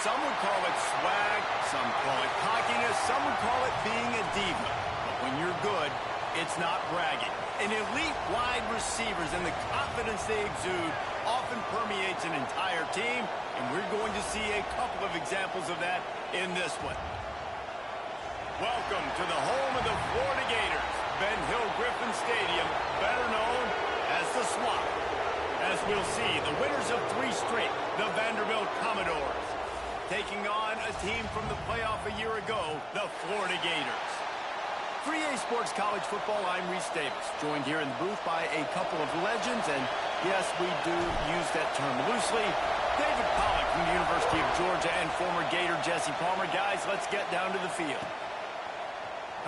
Some would call it swag, some call it cockiness, some would call it being a diva. But when you're good, it's not bragging. An elite wide receivers and the confidence they exude often permeates an entire team, and we're going to see a couple of examples of that in this one. Welcome to the home of the Florida Gators, Ben Hill Griffin Stadium, better known as the Swamp. As we'll see, the winners of 3 straight, the Vanderbilt Commodores, taking on a team from the playoff a year ago, the Florida Gators. 3A Sports College Football, I'm Reese Davis, joined here in the booth by a couple of legends, and yes, we do use that term loosely. David Pollack from the University of Georgia and former Gator Jesse Palmer. Guys, let's get down to the field.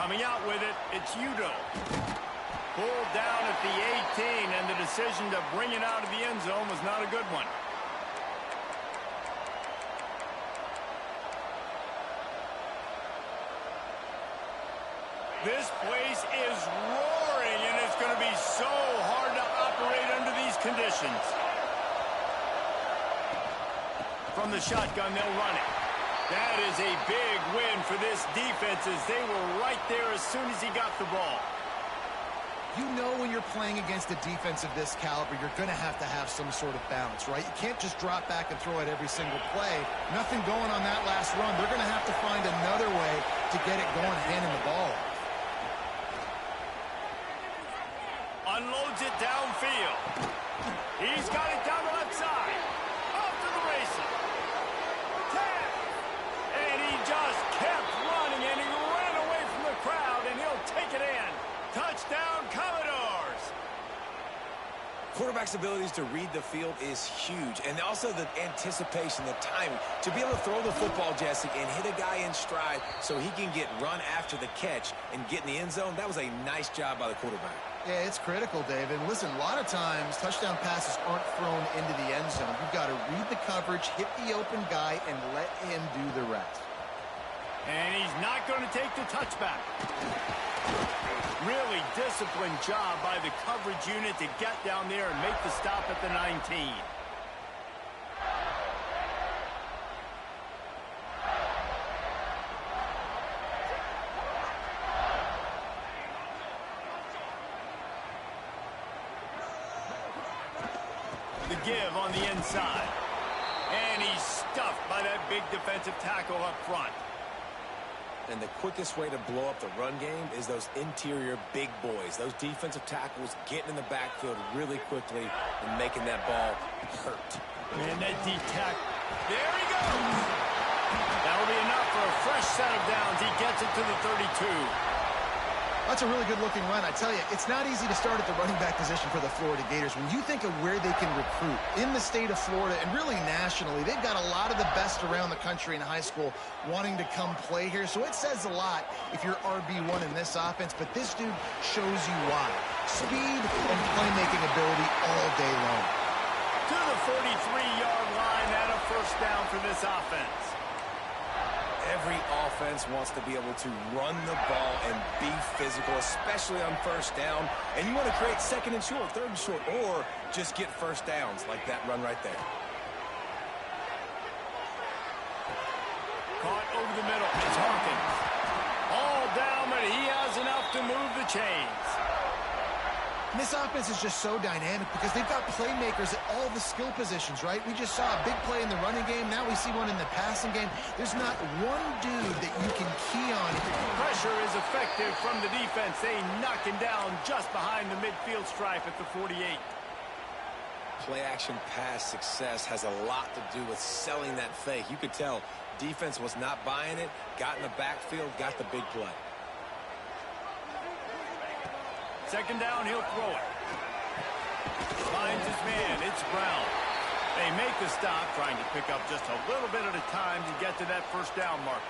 Coming out with it, it's Udo. Pulled down at the 18, and the decision to bring it out of the end zone was not a good one. This place is roaring, and it's going to be so hard to operate under these conditions. From the shotgun, they'll run it. That is a big win for this defense, as they were right there as soon as he got the ball. You know when you're playing against a defense of this caliber, you're going to have some sort of balance, right? You can't just drop back and throw it every single play. Nothing going on that last run. They're going to have to find another way to get it going, handing the ball. Unloads it downfield. He's got it down the left side. Off to the races. Tap. And he just kept running, and he ran away from the crowd, and he'll take it in. Touchdown, Commodores. Quarterback's abilities to read the field is huge, and also the anticipation, the timing. To be able to throw the football, Jesse, and hit a guy in stride so he can get run after the catch and get in the end zone, that was a nice job by the quarterback. Yeah, it's critical, David. Listen, a lot of times touchdown passes aren't thrown into the end zone. You've got to read the coverage, hit the open guy, and let him do the rest. And he's not going to take the touchback. Really disciplined job by the coverage unit to get down there and make the stop at the 19. The give on the inside. And he's stuffed by that big defensive tackle up front. And the quickest way to blow up the run game is those interior big boys. Those defensive tackles getting in the backfield really quickly and making that ball hurt. And that deep tackle. There he goes. That'll be enough for a fresh set of downs. He gets it to the 32. That's a really good-looking run. I tell you, it's not easy to start at the running back position for the Florida Gators. When you think of where they can recruit in the state of Florida and really nationally, they've got a lot of the best around the country in high school wanting to come play here. So it says a lot if you're RB1 in this offense, but this dude shows you why. Speed and playmaking ability all day long. To the 43-yard line and a first down for this offense. Every offense wants to be able to run the ball and be physical, especially on first down. And you want to create second and short, third and short, or just get first downs like that run right there. Caught over the middle. It's Hawkins. All down, but he has enough to move the chains. And this offense is just so dynamic because they've got playmakers at all the skill positions, right? We just saw a big play in the running game. Now we see one in the passing game. There's not one dude that you can key on. Pressure is effective from the defense. They knock him down just behind the midfield stripe at the 48. Play-action pass success has a lot to do with selling that fake. You could tell defense was not buying it, got in the backfield, got the big play. Second down, he'll throw it. Finds his man. It's Brown. They make the stop, trying to pick up just a little bit at a time to get to that first down marker.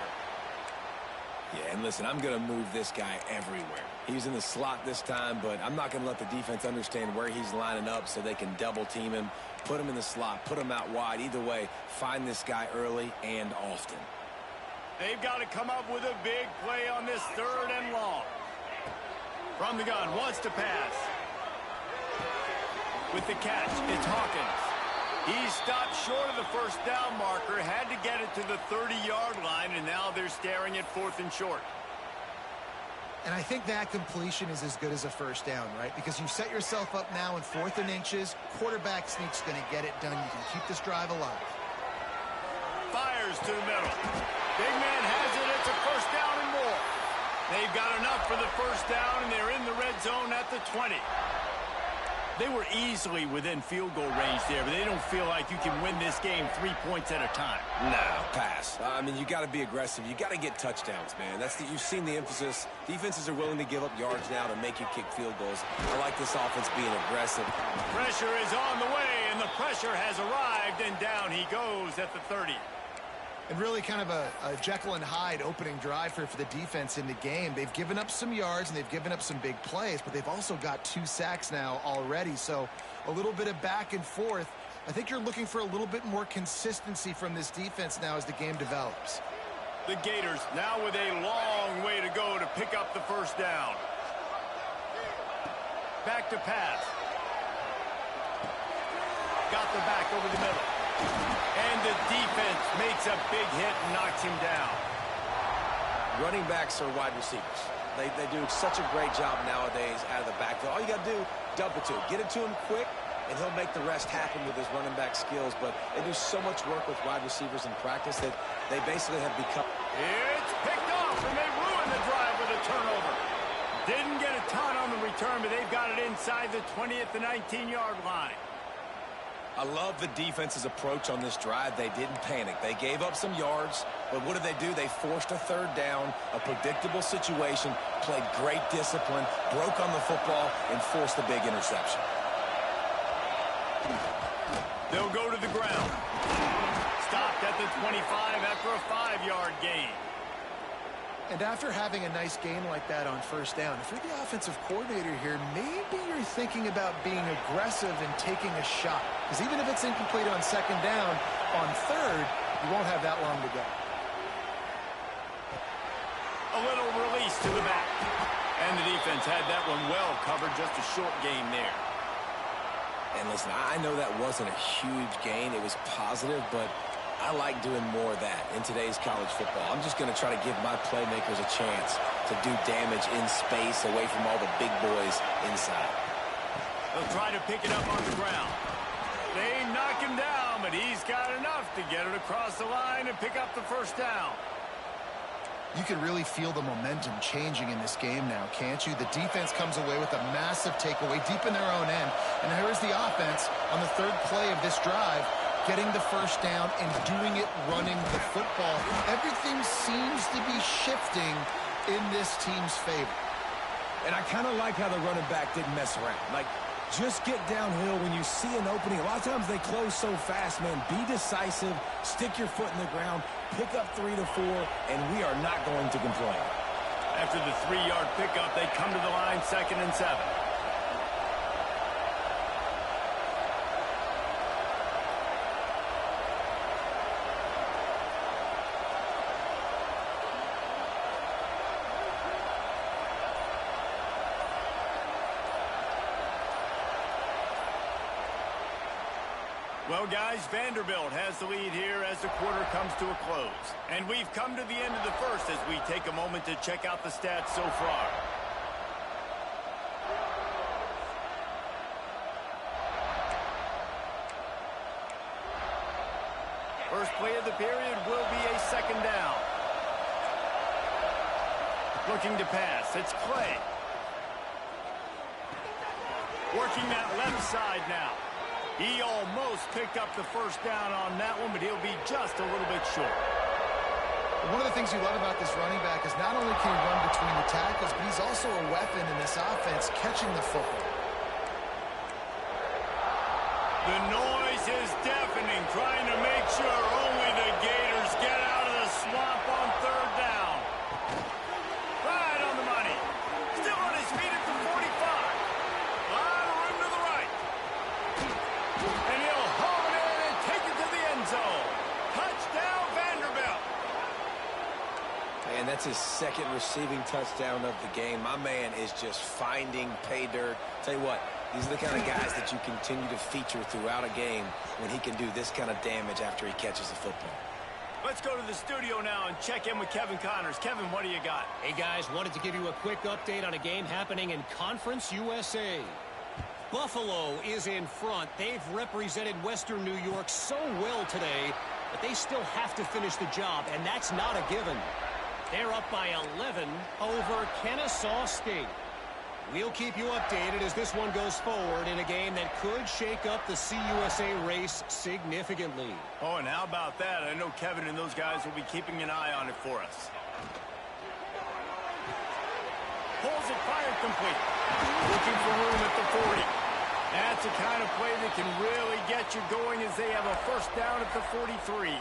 Yeah, and listen, I'm going to move this guy everywhere. He's in the slot this time, but I'm not going to let the defense understand where he's lining up so they can double team him, put him in the slot, put him out wide. Either way, find this guy early and often. They've got to come up with a big play on this third and long. From the gun, wants to pass. With the catch, it's Hawkins. He stopped short of the first down marker, had to get it to the 30-yard line, and now they're staring at 4th and short. And I think that completion is as good as a first down, right? Because you set yourself up now in 4th and inches. Quarterback sneak's going to get it done. You can keep this drive alive. Fires to the middle. Big man has it. It's a first down and more. They've got enough for the first down, and they're in the red zone at the 20. They were easily within field goal range there, but they don't feel like you can win this game 3 points at a time. No, pass. I mean, you got to be aggressive. You got to get touchdowns, man. You've seen the emphasis. Defenses are willing to give up yards now to make you kick field goals. I like this offense being aggressive. Pressure is on the way, and the pressure has arrived, and down he goes at the 30. And really kind of a Jekyll and Hyde opening drive for the defense in the game. They've given up some yards, and they've given up some big plays, but they've also got 2 sacks now already. So a little bit of back and forth. I think you're looking for a little bit more consistency from this defense now as the game develops. The Gators now with a long way to go to pick up the first down. Back to pass. Got the back over the middle. And the defense makes a big hit and knocks him down. Running backs are wide receivers. They do such a great job nowadays out of the backfield. All you got to do, dump it to him. Get it to him quick, and he'll make the rest happen with his running back skills. But they do so much work with wide receivers in practice that they basically have become... It's picked off, and they ruin the drive with a turnover. Didn't get a ton on the return, but they've got it inside the 20 at the 19-yard line. I love the defense's approach on this drive. They didn't panic. They gave up some yards, but what did they do? They forced a third down, a predictable situation, played great discipline, broke on the football, and forced a big interception. They'll go to the ground. Stopped at the 25 after a 5-yard gain. And after having a nice game like that on first down, if you're the offensive coordinator here, maybe you're thinking about being aggressive and taking a shot. Because even if it's incomplete on second down, on third, you won't have that long to go. A little release to the back. And the defense had that one well covered, just a short gain there. And listen, I know that wasn't a huge gain. It was positive, but I like doing more of that in today's college football. I'm just going to try to give my playmakers a chance to do damage in space away from all the big boys inside. They'll try to pick it up on the ground. They knock him down, but he's got enough to get it across the line and pick up the first down. You can really feel the momentum changing in this game now, can't you? The defense comes away with a massive takeaway deep in their own end. And here's the offense on the third play of this drive, getting the first down and doing it running the football. Everything seems to be shifting in this team's favor. And I kind of like how the running back didn't mess around. Like, just get downhill when you see an opening. A lot of times they close so fast, man. Be decisive, stick your foot in the ground, pick up 3 to 4, and we are not going to complain. After the 3-yard pickup, they come to the line 2nd and 7. Well, guys, Vanderbilt has the lead here as the quarter comes to a close. And we've come to the end of the first as we take a moment to check out the stats so far. First play of the period will be a second down. Looking to pass. It's Clay. Working that left side now. He almost picked up the first down on that one, but he'll be just a little bit short. One of the things you love about this running back is not only can he run between the tackles, but he's also a weapon in this offense catching the football. The noise is deafening, trying to make sure only the Gators get out of the swamp on third down. Right on the money. Still on his feet at the 45. A lot of room to the right. And he'll haul it in and take it to the end zone. Touchdown, Vanderbilt. And that's his second receiving touchdown of the game. My man is just finding pay dirt. Tell you what, These are the kind of guys that you continue to feature throughout a game when he can do this kind of damage after he catches the football. Let's go to the studio now and check in with Kevin Connors. Kevin, what do you got? Hey, guys, wanted to give you a quick update on a game happening in Conference USA. Buffalo is in front. They've represented Western New York so well today, but they still have to finish the job, and that's not a given. They're up by 11 over Kennesaw State. We'll keep you updated as this one goes forward in a game that could shake up the CUSA race significantly. Oh, and how about that? I know Kevin and those guys will be keeping an eye on it for us. Pulls it, fired complete. Looking for room at the 40. That's the kind of play that can really get you going as they have a first down at the 43.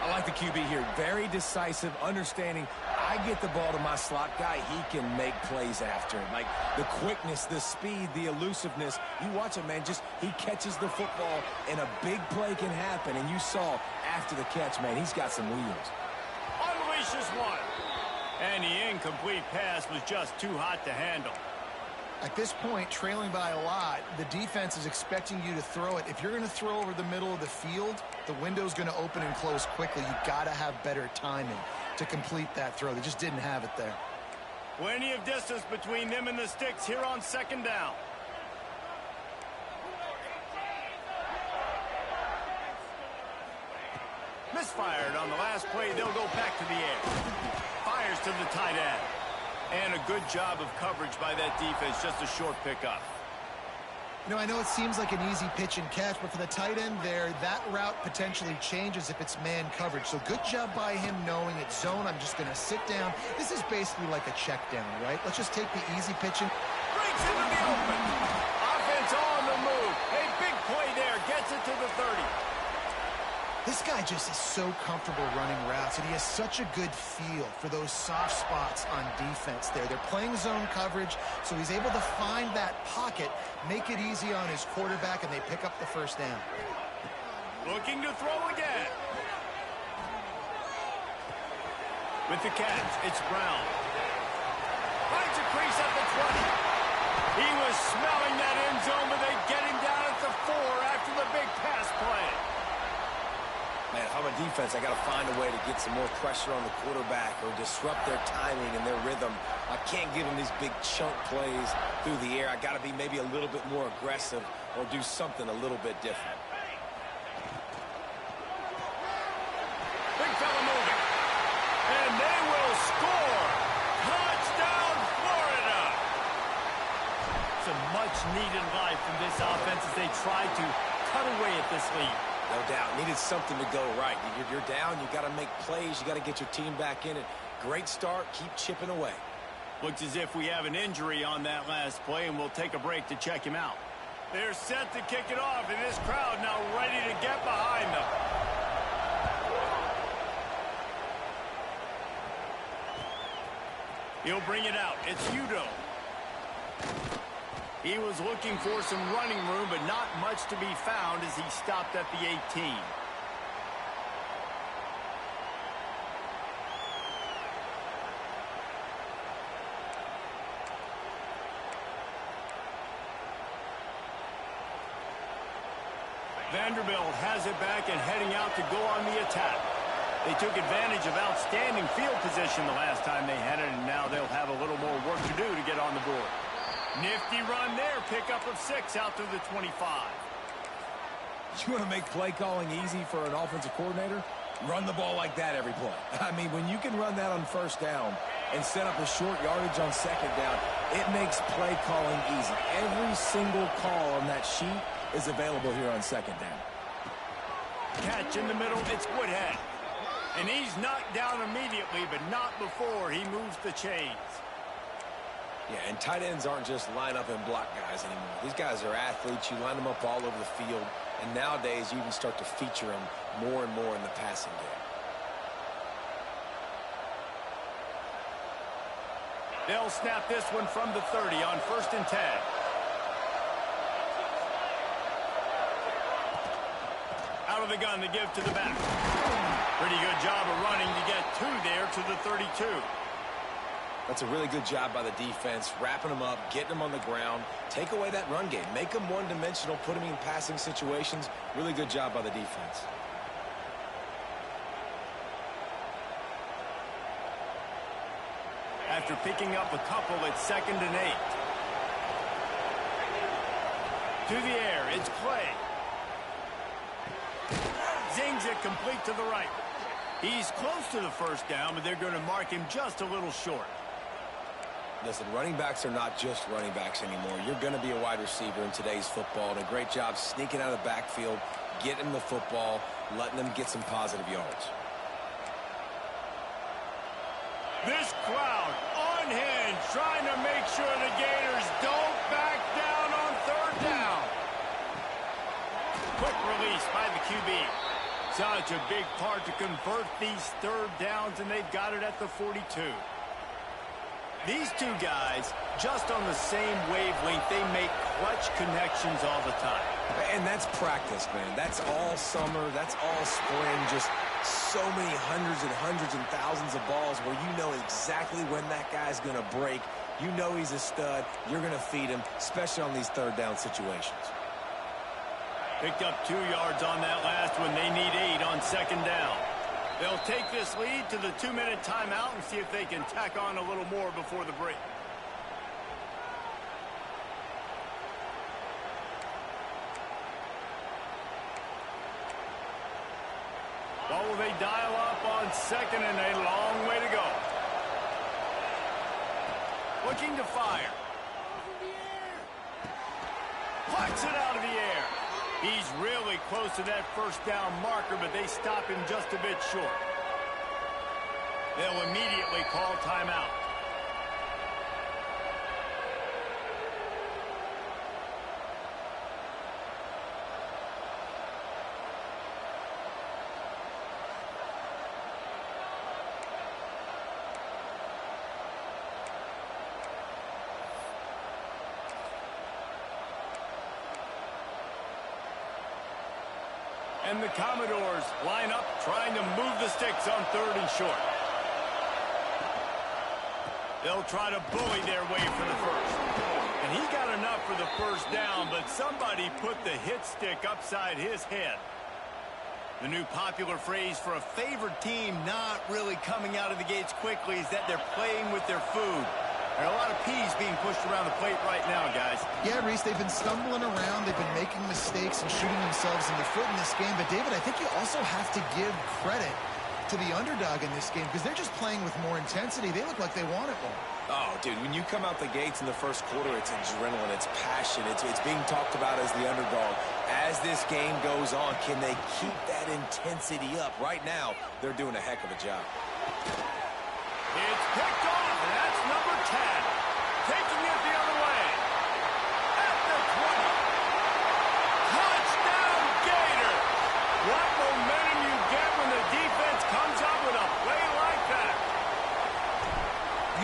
I like the QB here. Very decisive, understanding I get the ball to my slot guy, he can make plays after. Like the quickness, the speed, the elusiveness. You watch it, man, just he catches the football and a big play can happen. And you saw after the catch, man, he's got some wheels. Unleashes one. And the incomplete pass was just too hot to handle. At this point, trailing by a lot, the defense is expecting you to throw it. If you're going to throw over the middle of the field, the window's going to open and close quickly. You've got to have better timing to complete that throw. They just didn't have it there. Plenty of distance between them and the sticks here on second down. Misfired on the last play. They'll go back to the air. Fires to the tight end. And a good job of coverage by that defense. Just a short pickup. You know, I know it seems like an easy pitch and catch, but for the tight end there, that route potentially changes if it's man coverage. So good job by him knowing it's zone. I'm just going to sit down. This is basically like a check down, right? Let's just take the easy pitch and breaks into the open. Offense on the move. A big play there. Gets it to the 30. This guy just is so comfortable running routes, and he has such a good feel for those soft spots on defense there. They're playing zone coverage, so he's able to find that pocket, make it easy on his quarterback, and they pick up the first down. Looking to throw again. With the catch, it's Brown. Finds a crease at the 20. He was smelling that end zone, but they get him down at the 4 after the big pass play. Man, if I'm a defense, I got to find a way to get some more pressure on the quarterback or disrupt their timing and their rhythm. I can't give them these big chunk plays through the air. I got to be maybe a little bit more aggressive or do something a little bit different. Big fella moving. And they will score. Touchdown, Florida. Some much-needed life from this offense as they try to cut away at this lead. No doubt. Needed something to go right. You're down. You got to make plays. You got to get your team back in it. Great start. Keep chipping away. Looks as if we have an injury on that last play, and we'll take a break to check him out. They're set to kick it off, and this crowd now ready to get behind them. He'll bring it out. It's Udo. He was looking for some running room, but not much to be found as he stopped at the 18. Vanderbilt has it back and heading out to go on the attack. They took advantage of outstanding field position the last time they had it, and now they'll have a little more work to do to get on the board. Nifty run there, pickup of 6 out to the 25. You want to make play calling easy for an offensive coordinator? Run the ball like that every play. I mean, when you can run that on first down and set up a short yardage on second down, it makes play calling easy. Every single call on that sheet is available here on second down. Catch in the middle, it's Woodhead. And he's knocked down immediately, but not before he moves the chains. Yeah, and tight ends aren't just line up and block guys anymore. These guys are athletes. You line them up all over the field. And nowadays, you can start to feature them more and more in the passing game. They'll snap this one from the 30 on 1st and 10. Out of the gun to give to the back. Pretty good job of running to get 2 there to the 32. That's a really good job by the defense, wrapping them up, getting them on the ground. Take away that run game. Make them one-dimensional, put them in passing situations. Really good job by the defense. After picking up a couple, it's 2nd and 8. To the air, it's Clay. Zings it complete to the right. He's close to the first down, but they're going to mark him just a little short. Listen, running backs are not just running backs anymore. You're going to be a wide receiver in today's football, and a great job sneaking out of the backfield, getting them the football, letting them get some positive yards. This crowd unhinged, trying to make sure the Gators don't back down on 3rd down. Quick release by the QB. Such a big part to convert these 3rd downs, and they've got it at the 42. These two guys, just on the same wavelength, they make clutch connections all the time. And that's practice, man. That's all summer. That's all spring. Just so many hundreds and thousands of balls where you know exactly when that guy's going to break. You know he's a stud. You're going to feed him, especially on these 3rd down situations. Picked up 2 yards on that last one. They need 8 on 2nd down. They'll take this lead to the 2-minute timeout and see if they can tack on a little more before the break. What will they dial up on 2nd and a long way to go? Looking to fire. Plucks it out of the air. He's really close to that first down marker, but they stop him just a bit short. They'll immediately call timeout. And the Commodores line up, trying to move the sticks on 3rd and short. They'll try to bully their way for the first. And he got enough for the first down, but somebody put the hit stick upside his head. The new popular phrase for a favored team not really coming out of the gates quickly is that they're playing with their food. There are a lot of peas being pushed around the plate right now, guys. Yeah, Reese, they've been stumbling around. They've been making mistakes and shooting themselves in the foot in this game. But, David, I think you also have to give credit to the underdog in this game because they're just playing with more intensity. They look like they want it more. Oh, dude, when you come out the gates in the first quarter, it's adrenaline, it's passion, it's being talked about as the underdog. As this game goes on, can they keep that intensity up? Right now, they're doing a heck of a job. It's picked off, and that's number 10. Taking it the other way. At the 20. Touchdown, Gator. What momentum you get when the defense comes up with a play like that.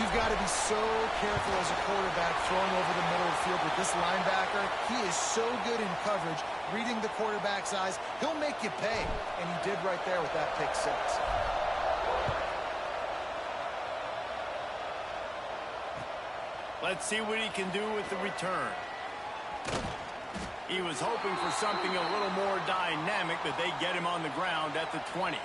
You've got to be so careful as a quarterback throwing over the middle of the field with this linebacker. He is so good in coverage, reading the quarterback's eyes. He'll make you pay, and he did right there with that pick 6. Let's see what he can do with the return. He was hoping for something a little more dynamic, but they get him on the ground at the 20.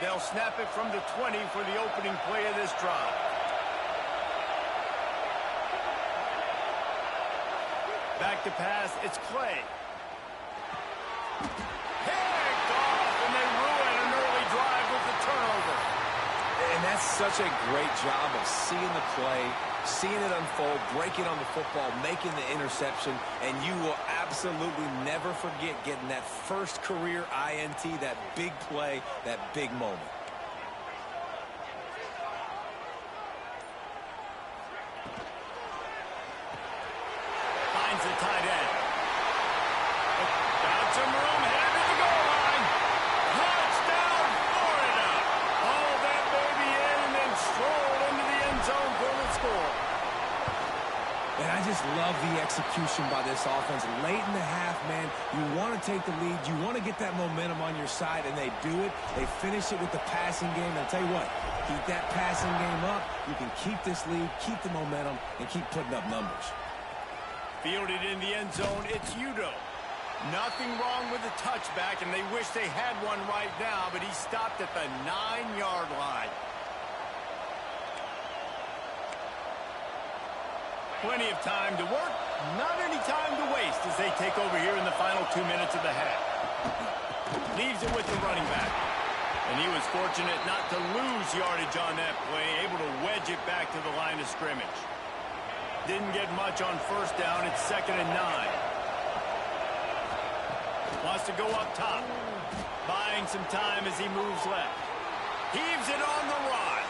They'll snap it from the 20 for the opening play of this drive. Back to pass, it's Clay. Picked off, and they ruin an early drive with the turnover. And that's such a great job of seeing the play, seeing it unfold, breaking on the football, making the interception, and you will absolutely never forget getting that first career INT, that big play, that big moment. Finds the tight end. Got some room, headed to the goal line. Touchdown, Florida. Hauled that baby in and then strolled into the end zone for the score. And I just love the execution by this offense. Late in the half, man, you want to take the lead. You want to get that momentum on your side, and they do it. They finish it with the passing game. And I'll tell you what, keep that passing game up. You can keep this lead, keep the momentum, and keep putting up numbers. Fielded in the end zone, it's Udo. Nothing wrong with the touchback, and they wish they had one right now, but he stopped at the 9-yard line. Plenty of time to work, not any time to waste as they take over here in the final 2 minutes of the half. Leaves it with the running back. And he was fortunate not to lose yardage on that play, able to wedge it back to the line of scrimmage. Didn't get much on first down. It's 2nd and 9. Wants to go up top. Buying some time as he moves left. Heaves it on the run.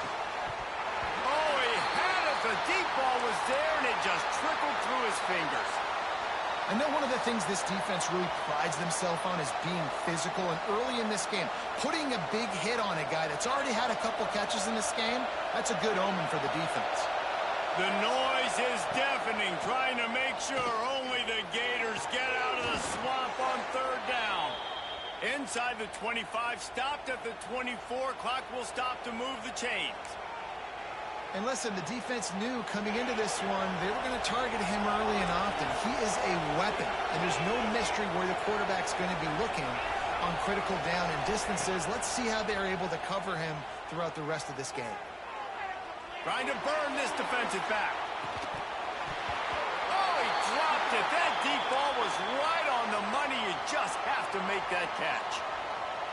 Oh, he had it. The deep ball was there, and it just trickled through his fingers. I know one of the things this defense really prides themselves on is being physical, and early in this game, putting a big hit on a guy that's already had a couple catches in this game, that's a good omen for the defense. The noise is deafening, trying to make sure only the Gators get out of the swamp on 3rd down. Inside the 25, stopped at the 24. Clock will stop to move the chains. And listen, the defense knew coming into this one, they were going to target him early and often. He is a weapon, and there's no mystery where the quarterback's going to be looking on critical down and distances. Let's see how they're able to cover him throughout the rest of this game. Trying to burn this defensive back. Oh, he dropped it. That deep ball was right on the money. You just have to make that catch.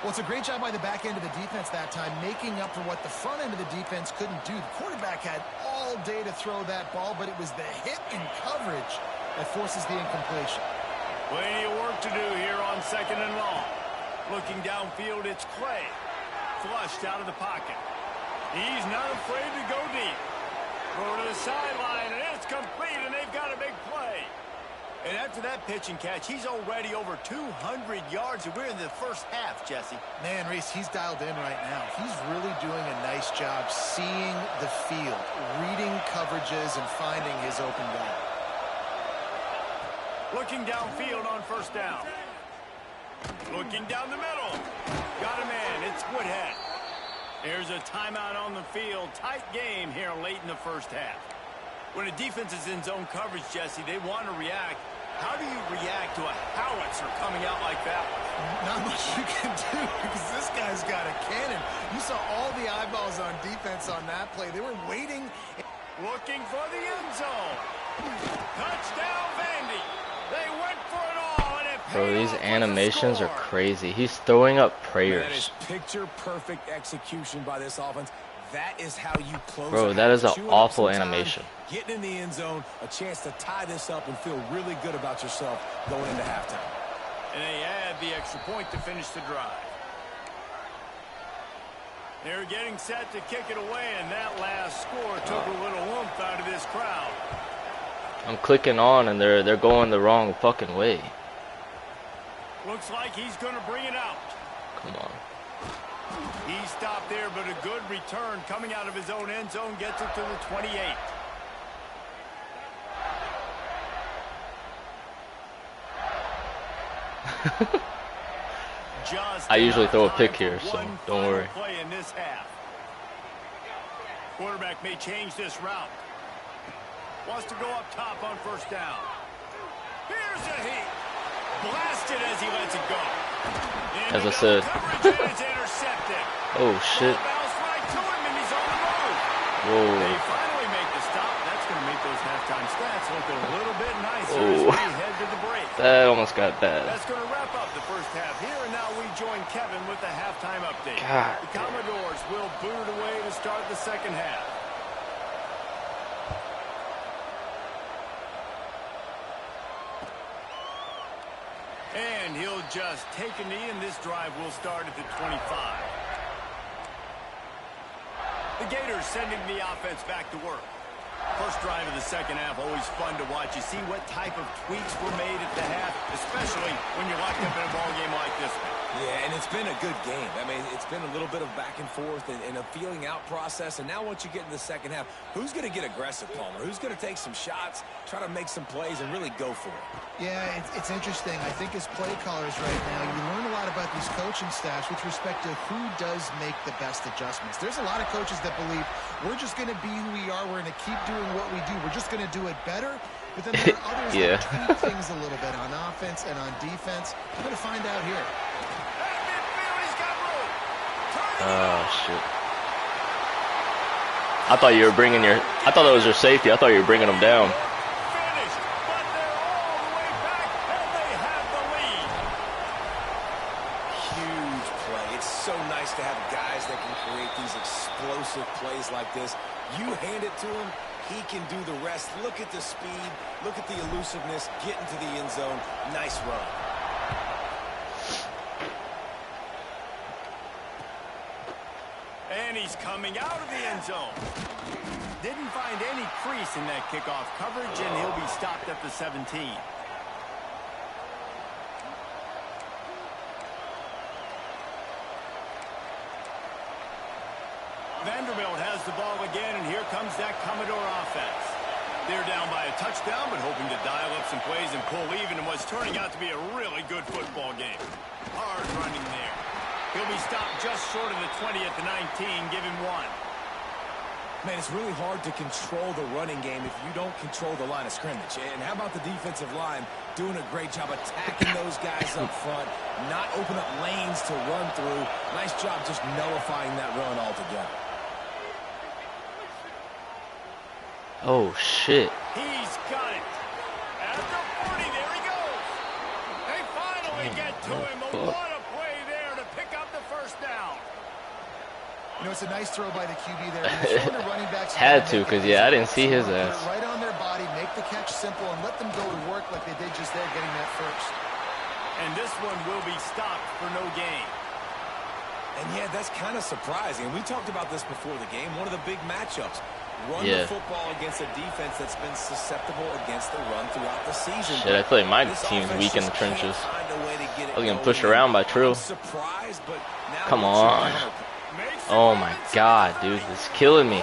Well, it's a great job by the back end of the defense that time, making up for what the front end of the defense couldn't do. The quarterback had all day to throw that ball, but it was the hit and coverage that forces the incompletion. Plenty of work to do here on 2nd and long. Looking downfield, it's Clay. Flushed out of the pocket. He's not afraid to go deep. Throw to the sideline, and it's complete, and they've got a big play. And after that pitch and catch, he's already over 200 yards, and we're in the first half, Jesse. Man, Reese, he's dialed in right now. He's really doing a nice job seeing the field, reading coverages, and finding his open guy. Looking downfield on 1st down. Looking down the middle. Got a man. It's Woodhead. There's a timeout on the field. Tight game here late in the first half. When a defense is in zone coverage, Jesse, they want to react. How do you react to a howitzer coming out like that? Not much you can do because this guy's got a cannon. You saw all the eyeballs on defense on that play. They were waiting. Looking for the end zone. Touchdown, Vandy. They went for it all, and it paid Bro, these off with a animations are score. crazy. He's throwing up That is prayers. picture-perfect execution by this offense. That is how you close. Bro, a that is half. an Chewing up awful some time, animation. Getting in the end zone, a chance to tie this up and feel really good about yourself going into halftime. And they add the extra point to finish the drive. They're getting set to kick it away, and that last score took a little oomph out of this crowd. I'm clicking on and they're going the wrong fucking way. Looks like he's going to bring it out. Come on. He stopped there, but a good return coming out of his own end zone gets it to the 28. I usually throw a pick here, so don't worry. Play in this half. Quarterback may change this route. Wants to go up top on 1st down. Here's a heat. Blasted as he lets it go. As I said. Oh shit. Right to him, and he's on the move. Whoa. They finally make the stop. That's going to make those halftime stats look a little bit nicer as Oh. we head to the break. That almost got bad. That's going to wrap up the first half here, and now we join Kevin with the halftime update. God The Commodores will boot it away to start the second half. And he'll just take a knee, and this drive will start at the 25. The Gators sending the offense back to work. First drive of the second half, always fun to watch. You see what type of tweaks were made at the half, especially when you're locked up in a ball game like this one. Yeah, and it's been a good game. I mean, it's been a little bit of back and forth and a feeling out process. And now once you get in the second half, who's going to get aggressive, Palmer? Who's going to take some shots, try to make some plays, and really go for it? Yeah, it's interesting. I think as play callers right now, you learn a lot about these coaching staffs with respect to who does make the best adjustments. There's a lot of coaches that believe we're just going to be who we are. We're going to keep doing what we do. We're just going to do it better. But then there are others that tweak things a little bit on offense and on defense. We're going to find out here. Oh, shit. I thought you were bringing your... I thought that was your safety. I thought you were bringing them down. Finished, but they're all the way back, and they have the lead. Huge play. It's so nice to have guys that can create these explosive plays like this. You hand it to him, he can do the rest. Look at the speed. Look at the elusiveness. Get into the end zone. Nice run. And he's coming out of the end zone. Didn't find any crease in that kickoff coverage, and he'll be stopped at the 17. Vanderbilt has the ball again, and here comes that Commodore offense. They're down by a touchdown, but hoping to dial up some plays and pull even in what's turning out to be a really good football game. Hard running there. He'll be stopped just short of the 20 at the 19. Give him one. Man, it's really hard to control the running game if you don't control the line of scrimmage. And how about the defensive line doing a great job attacking those guys up front, not open up lanes to run through. Nice job just nullifying that run altogether. Oh, shit. He's got it. At the 40, there he goes. They finally get to him. What a play there to pick up the first down. You know, it's a nice throw by the QB there. The running backs had to, because, yeah, I didn't see his ass. Right on their body, make the catch simple, and let them go to work like they did just there, getting that first. And this one will be stopped for no gain. And, yeah, that's kind of surprising. We talked about this before the game, one of the big matchups. Run the football against a defense that's been susceptible against the run throughout the season. Shit, I feel like my team's weak in the trenches. I was getting pushed around by Trill. Come on. Oh my god, dude, it's killing me.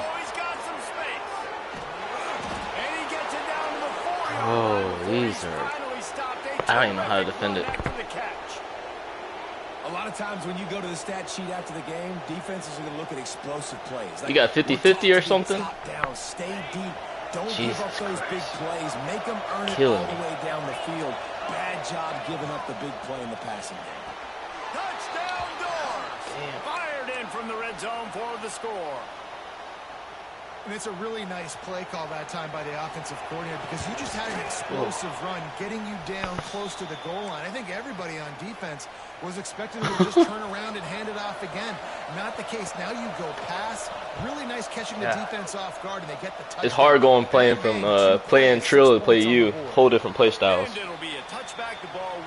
Oh, these are... I don't even know how to defend it. A lot of times when you go to the stat sheet after the game, defenses are going to look at explosive plays. You got 50-50 or something? Down, stay deep. Don't give up those big plays. Make them earn it all the way down the field. Bad job giving up the big play in the passing game. Touchdown Doors! Fired in from the red zone for the score. And it's a really nice play call that time by the offensive coordinator, because you just had an explosive run getting you down close to the goal line. I think everybody on defense was expecting them to just turn around and hand it off again. Not the case. Now you go pass. Really nice catching the defense off guard, and they get the touchdown. It's hard going playing from playing Trill to play you. Whole different play styles.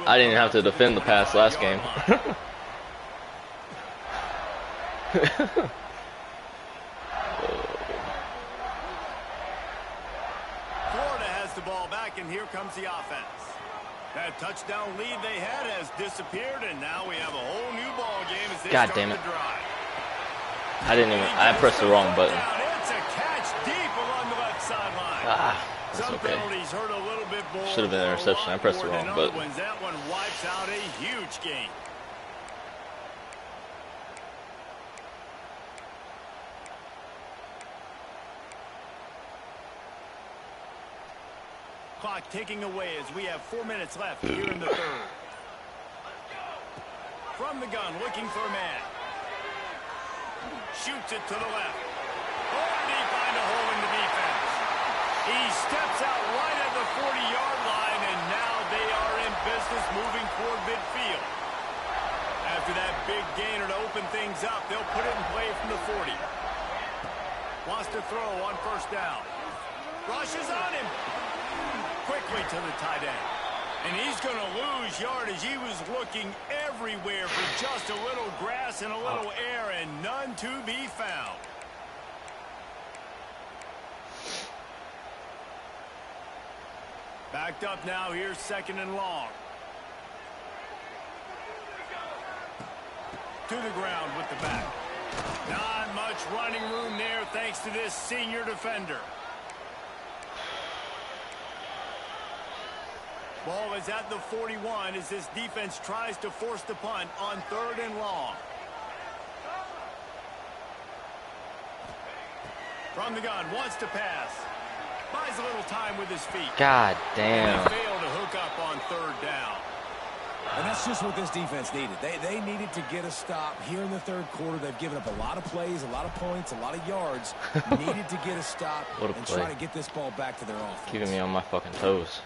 I didn't have to defend the pass last game. The ball back, and here comes the offense. That touchdown lead they had has disappeared, and now we have a whole new ball game as they start the drive. I didn't even. I pressed the wrong button. It's a catch deep along the left sideline. That's okay. Should have been an interception. I pressed the wrong button. That one wipes out a huge game. Clock ticking away as we have 4 minutes left here in the third. From the gun, looking for a man. Shoots it to the left. Oh, did he find a hole in the defense? He steps out right at the 40-yard line, and now they are in business moving toward midfield. After that big gainer to open things up, they'll put it in play from the 40. Wants to throw on first down. Rushes on him. Quickly to the tight end. And he's going to lose yardage. He was looking everywhere for just a little grass and a little air, and none to be found. Backed up now, here's 2nd and long. To the ground with the back. Not much running room there thanks to this senior defender. Ball is at the 41 as this defense tries to force the punt on 3rd and long. From the gun, wants to pass. Buys a little time with his feet. God damn. And they fail to hook up on 3rd down. And that's just what this defense needed. They needed to get a stop here in the 3rd quarter. They've given up a lot of plays, a lot of points, a lot of yards. Needed to get a stop and try to get this ball back to their offense. Keeping me on my fucking toes.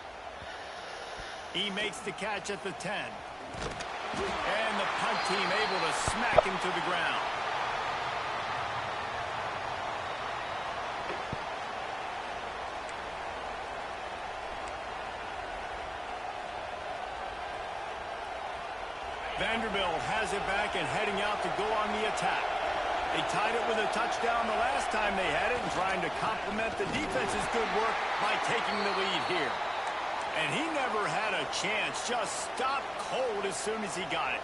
He makes the catch at the 10. And the punt team able to smack him to the ground. Vanderbilt has it back and heading out to go on the attack. They tied it with a touchdown the last time they had it and trying to complement the defense's good work by taking the lead here. And he never had a chance, just stopped cold as soon as he got it.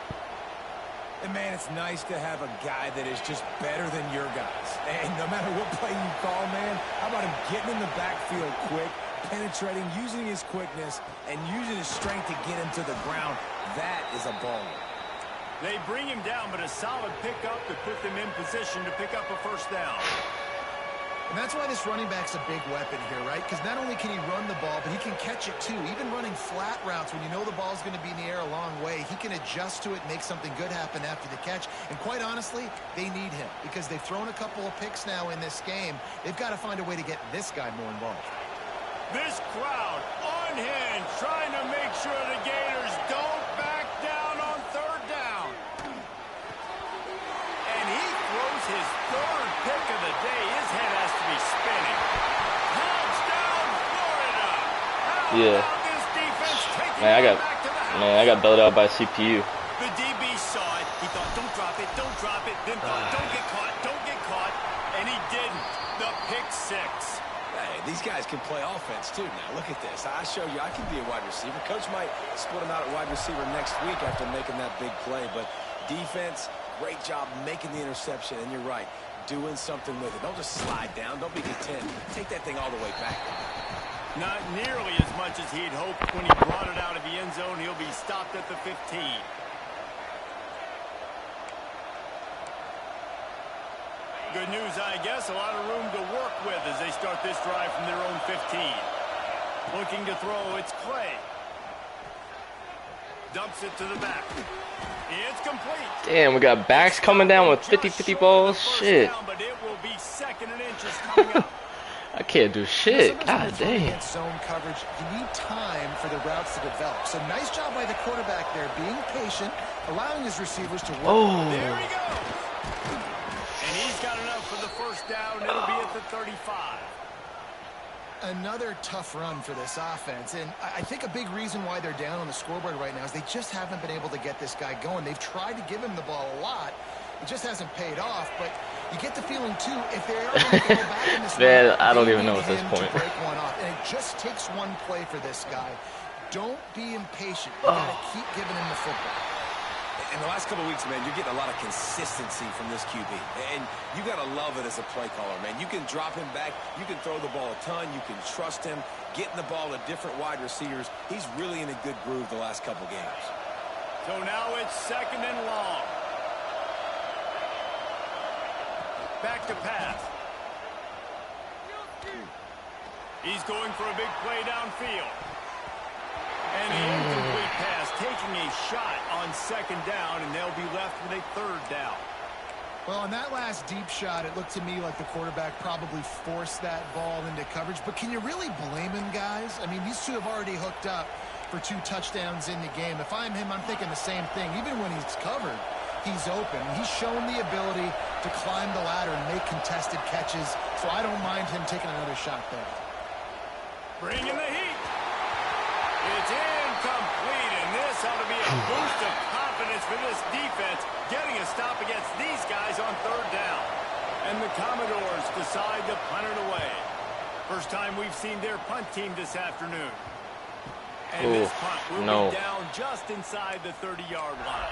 And, man, it's nice to have a guy that is just better than your guys. And no matter what play you call, man, how about him getting in the backfield quick, penetrating, using his quickness, and using his strength to get him to the ground. That is a ball. They bring him down, but a solid pickup to put them in position to pick up a 1st down. And that's why this running back's a big weapon here, right? Because not only can he run the ball, but he can catch it too. Even running flat routes when you know the ball's going to be in the air a long way, he can adjust to it, make something good happen after the catch. And quite honestly, they need him because they've thrown a couple of picks now in this game. They've got to find a way to get this guy more involved. This crowd unhinged, trying to make sure the Gators don't back down on 3rd down. And he throws his 3rd pick of the day. His head has to be spinning. Touchdown, Florida! How about this defense taking it back to the house? I got bailed out by CPU. The DB saw it. He thought, don't drop it, don't drop it. Then thought, don't get caught, don't get caught. And he didn't. The pick 6. Hey, these guys can play offense, too, now. Look at this. I show you I can be a wide receiver. Coach might split him out at wide receiver next week after making that big play. But defense, great job making the interception. And you're right, doing something with it. Don't just slide down. Don't be content. Take that thing all the way back. Not nearly as much as he'd hoped when he brought it out of the end zone. He'll be stopped at the 15. Good news, I guess. A lot of room to work with as they start this drive from their own 15. Looking to throw, it's Clay. Dumps it to the back. It's complete. Damn, we got backs coming down with 50-50 balls. Shit. Down, but it will be 2nd and inches coming up. I can't do shit. God damn. Zone coverage, you need time for the routes to develop. So nice job by the quarterback there, being patient, allowing his receivers to work. Oh. There he goes. And he's got enough for the 1st down. It'll be at the 35. Another tough run for this offense, and I think a big reason why they're down on the scoreboard right now is they just haven't been able to get this guy going. They've tried to give him the ball a lot. It just hasn't paid off, but you get the feeling, too, if they are going to go back in this Man, run, I don't even know at this point. To break one off, and it just takes one play for this guy. Don't be impatient. You got to keep giving him the football. In the last couple of weeks, man, you're getting a lot of consistency from this QB. And you got to love it as a play caller, man. You can drop him back. You can throw the ball a ton. You can trust him. Getting the ball to different wide receivers. He's really in a good groove the last couple games. So now it's 2nd and long. Back to pass. He's going for a big play downfield. And the incomplete pass, taking a shot on 2nd down, and they'll be left with a 3rd down. Well, on that last deep shot, it looked to me like the quarterback probably forced that ball into coverage. But can you really blame him, guys? I mean, these two have already hooked up for 2 touchdowns in the game. If I'm him, I'm thinking the same thing. Even when he's covered, he's open. He's shown the ability to climb the ladder and make contested catches, so I don't mind him taking another shot there. Bringing the heat. It's incomplete, and this ought to be a boost of confidence for this defense, getting a stop against these guys on 3rd down. And the Commodores decide to punt it away. First time we've seen their punt team this afternoon. And this punt will no. be down just inside the 30-yard line.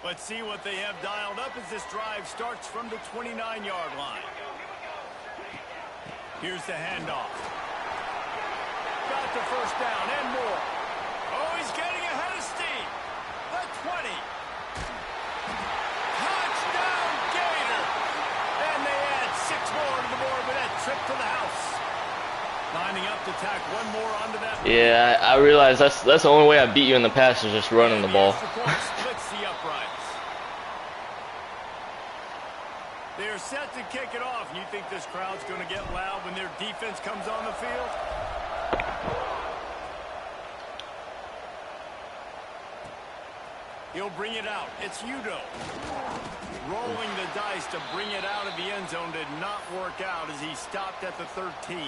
Let's see what they have dialed up as this drive starts from the 29-yard line. Here's the handoff. Got the first down and more. Oh, he's getting ahead of steam. The 20. Touchdown, Gator. And they add 6 more to the board with that trip to the house. Lining up to tack one more onto that. Yeah, I realize that's the only way I beat you in the past is just running the ball. Splits the uprights. They're set to kick it off. You think this crowd's going to get loud when their defense comes on the field? He'll bring it out. It's Udo. Rolling the dice to bring it out of the end zone did not work out as he stopped at the 13.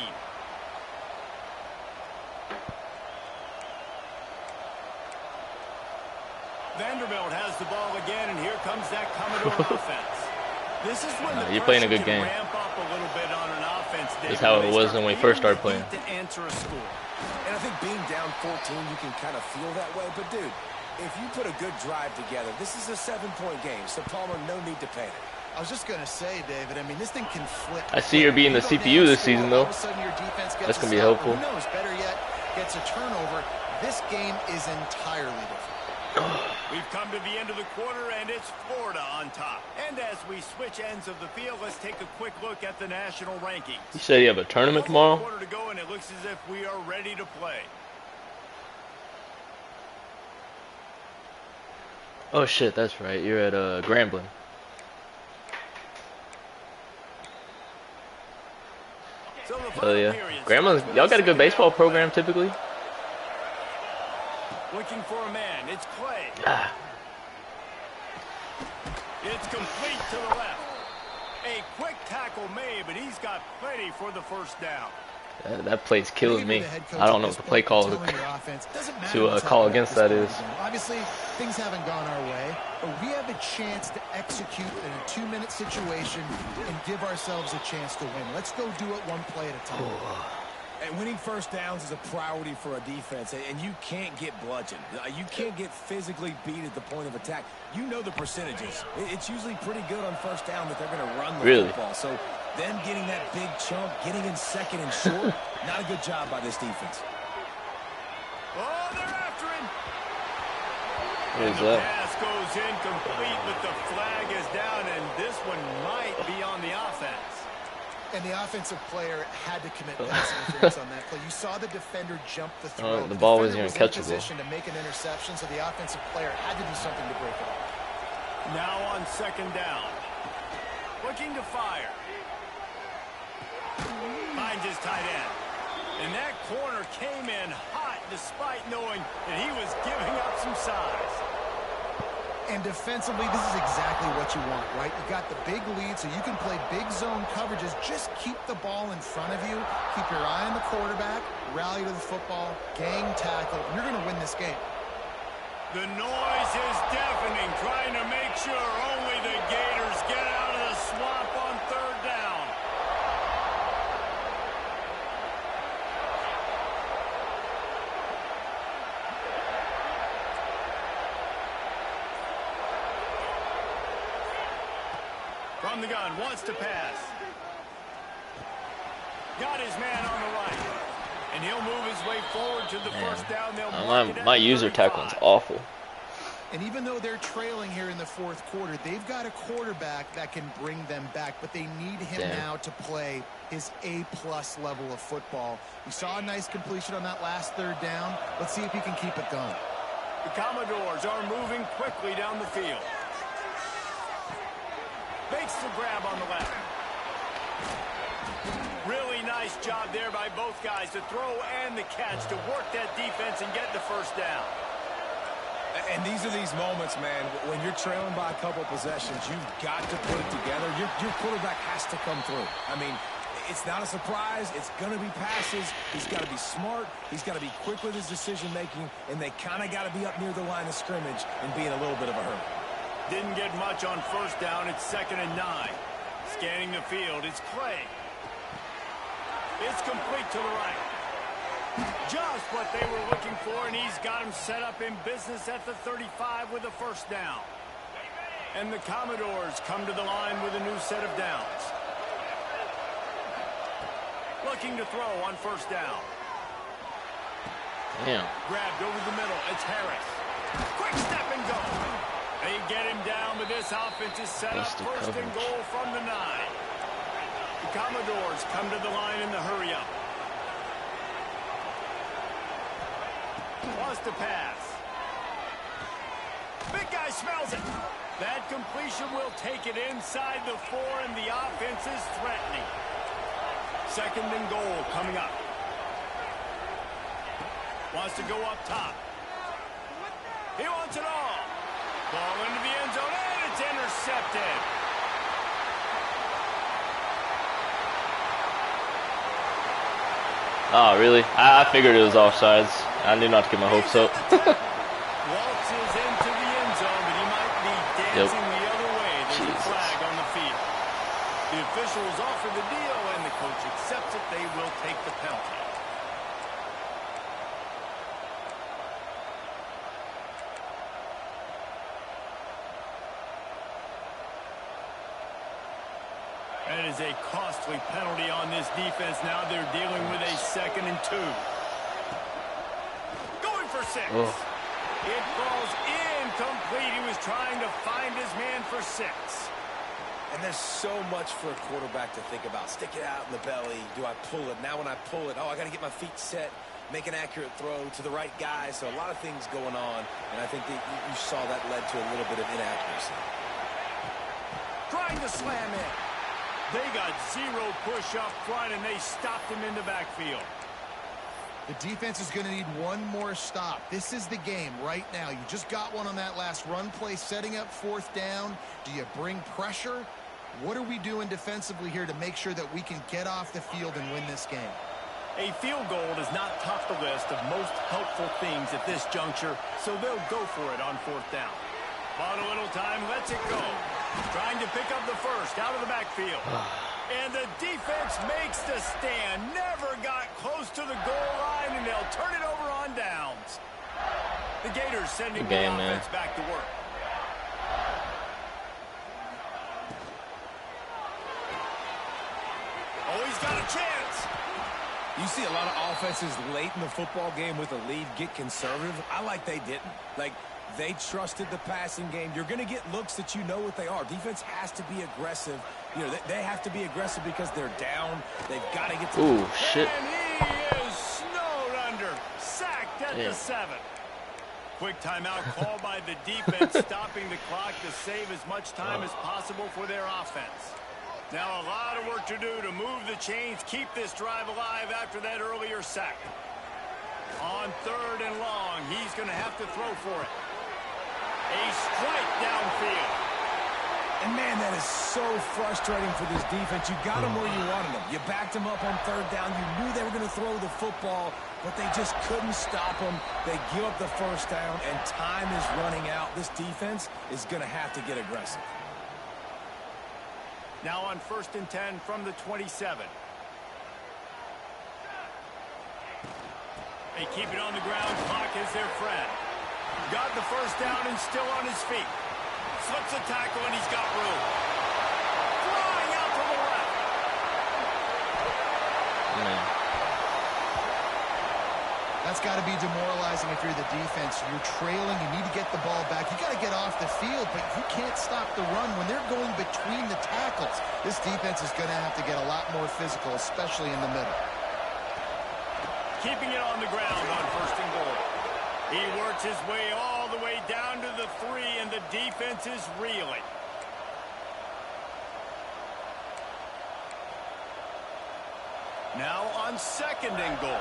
Vanderbilt has the ball again, and here comes that Commodore offense. This is when you're playing a good game. Ramp up a little bit on an offense. That's how it was when we first started playing. To answer a score. And I think being down 14, you can kind of feel that way. But, dude, if you put a good drive together, this is a 7-point game. So, Palmer, no need to panic. I was just going to say, David, I mean, this thing can flip. I see you're being the CPU this season, though. That's going to be helpful. Who knows, better yet, gets a turnover. This game is entirely different. We've come to the end of the quarter, and it's Florida on top. And as we switch ends of the field, let's take a quick look at the national rankings. You said you have a tournament tomorrow? Quarter to go, and it looks as if we are ready to play. Oh, shit, that's right. You're at Grambling. Oh, yeah. Grambling, y'all got a good baseball program, typically? Looking for a man. It's Clay. It's complete to the left. A quick tackle made, but he's got plenty for the first down. That play's killing me. I don't know what the play call to call against that is. Obviously, things haven't gone our way, but we have a chance to execute in a 2-minute situation and give ourselves a chance to win. Let's go do it one play at a time. And winning first downs is a priority for a defense, and you can't get bludgeoned. You can't get physically beat at the point of attack. You know the percentages. It's usually pretty good on first down that they're going to run the football. So them getting that big chunk, getting in second and short, not a good job by this defense. Oh, they're after him. What is the that? pass goes incomplete, but the flag is down, and this one might be on the offense. And the offensive player had to commit pass interference on that play. You saw the defender jump the throw. The ball wasn't even in catchable. Position to make an interception, so the offensive player had to do something to break it up. Now on second down. Looking to fire. Finds his tight end. And that corner came in hot despite knowing that he was giving up some size. And defensively, this is exactly what you want, right? You got the big lead, so you can play big zone coverages. Just keep the ball in front of you. Keep your eye on the quarterback. Rally to the football. Gang tackle. You're going to win this game. The noise is deafening, trying to make sure only the Gators get out of the swamp on third down. From the gun, wants to pass. Got his man on the right. And he'll move his way forward to the first down. My user tackling's awful. And even though they're trailing here in the fourth quarter, they've got a quarterback that can bring them back, but they need him now to play his A-plus level of football. We saw a nice completion on that last third down. Let's see if he can keep it going. The Commodores are moving quickly down the field. Makes the grab on the left. Really nice job there by both guys to throw and the catch to work that defense and get the first down. And these are these moments, man, when you're trailing by a couple possessions, you've got to put it together. Your quarterback has to come through. I mean, It's not a surprise. It's going to be passes. He's got to be smart. He's got to be quick with his decision-making, and they kind of got to be up near the line of scrimmage and be in a little bit of a hurry. Didn't get much on first down. It's 2nd and 9. Scanning the field. It's Clay. It's complete to the right. Just what they were looking for, and he's got him set up in business at the 35 with a first down. And the Commodores come to the line with a new set of downs. Looking to throw on first down. Damn. Grabbed over the middle. It's Harris. Quick step and go. They get him down, but this offense is set up first and goal from the 9. The Commodores come to the line in the hurry-up. Wants to pass. Big guy smells it. That completion will take it inside the 4, and the offense is threatening. 2nd and goal coming up. Wants to go up top. He wants it all. Ball into the end zone, and it's intercepted. Oh, really? I figured it was offsides. I knew not to get my hopes up. Waltz is into the end zone, but he might be dancing the other way. There's a flag on the field. The officials offer the deal, and the coach accepts it. They will take the penalty. That is a costly penalty on this defense. Now they're dealing with a 2nd and 2. Going for 6. Oh. It falls incomplete. He was trying to find his man for 6. And there's so much for a quarterback to think about. Stick it out in the belly. Do I pull it? Now when I pull it, I got to get my feet set, make an accurate throw to the right guy. So a lot of things going on, and I think that you saw that led to a little bit of inaccuracy. Trying to slam in. They got 0 push up front, and they stopped him in the backfield. The defense is going to need one more stop. This is the game right now. You just got one on that last run play, setting up 4th down. Do you bring pressure? What are we doing defensively here to make sure that we can get off the field and win this game? A field goal does not top the list of most helpful things at this juncture, so they'll go for it on 4th down. Bought a little time, lets it go. Trying to pick up the first out of the backfield. And the defense makes the stand. Never got close to the goal line, and they'll turn it over on downs. The Gators sending the offense back to work. Oh, he's got a chance. You see a lot of offenses late in the football game with a lead get conservative. I like they didn't. Like, they trusted the passing game. You're going to get looks that you know what they are. Defense has to be aggressive. You know, they have to be aggressive because they're down. They've got to get to Ooh, shit. And he is snowed under. Sacked at the 7. Quick timeout called by the defense, stopping the clock to save as much time as possible for their offense. Now a lot of work to do to move the chains, keep this drive alive after that earlier sack. On 3rd and long, he's going to have to throw for it. A strike downfield. And, man, that is so frustrating for this defense. You got them where you wanted them. You backed them up on 3rd down. You knew they were going to throw the football, but they just couldn't stop them. They give up the first down, and time is running out. This defense is going to have to get aggressive. Now on 1st and 10 from the 27. They keep it on the ground. Clock is their friend. Got the first down and still on his feet. Slips a tackle, and he's got room. Flying out to the left. That's got to be demoralizing if you're the defense. You're trailing. You need to get the ball back. You got to get off the field, but you can't stop the run when they're going between the tackles. This defense is going to have to get a lot more physical, especially in the middle. Keeping it on the ground on 1st and goal. He works his way all the way down to the 3, and the defense is reeling. Now on 2nd and goal.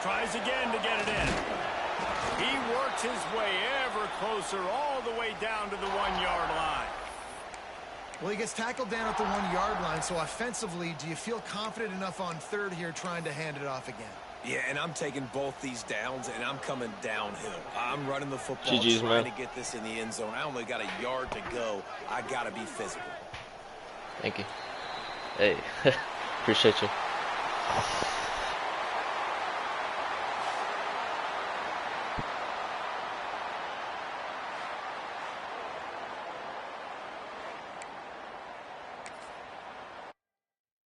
Tries again to get it in. He works his way ever closer all the way down to the 1-yard line. Well, he gets tackled down at the 1-yard line, so offensively, do you feel confident enough on third here trying to hand it off again? Yeah, and I'm taking both these downs, and I'm coming downhill. I'm running the football, GG's, trying man. to get this in the end zone. I only got a yard to go. I got to be physical. Thank you. Hey, appreciate you.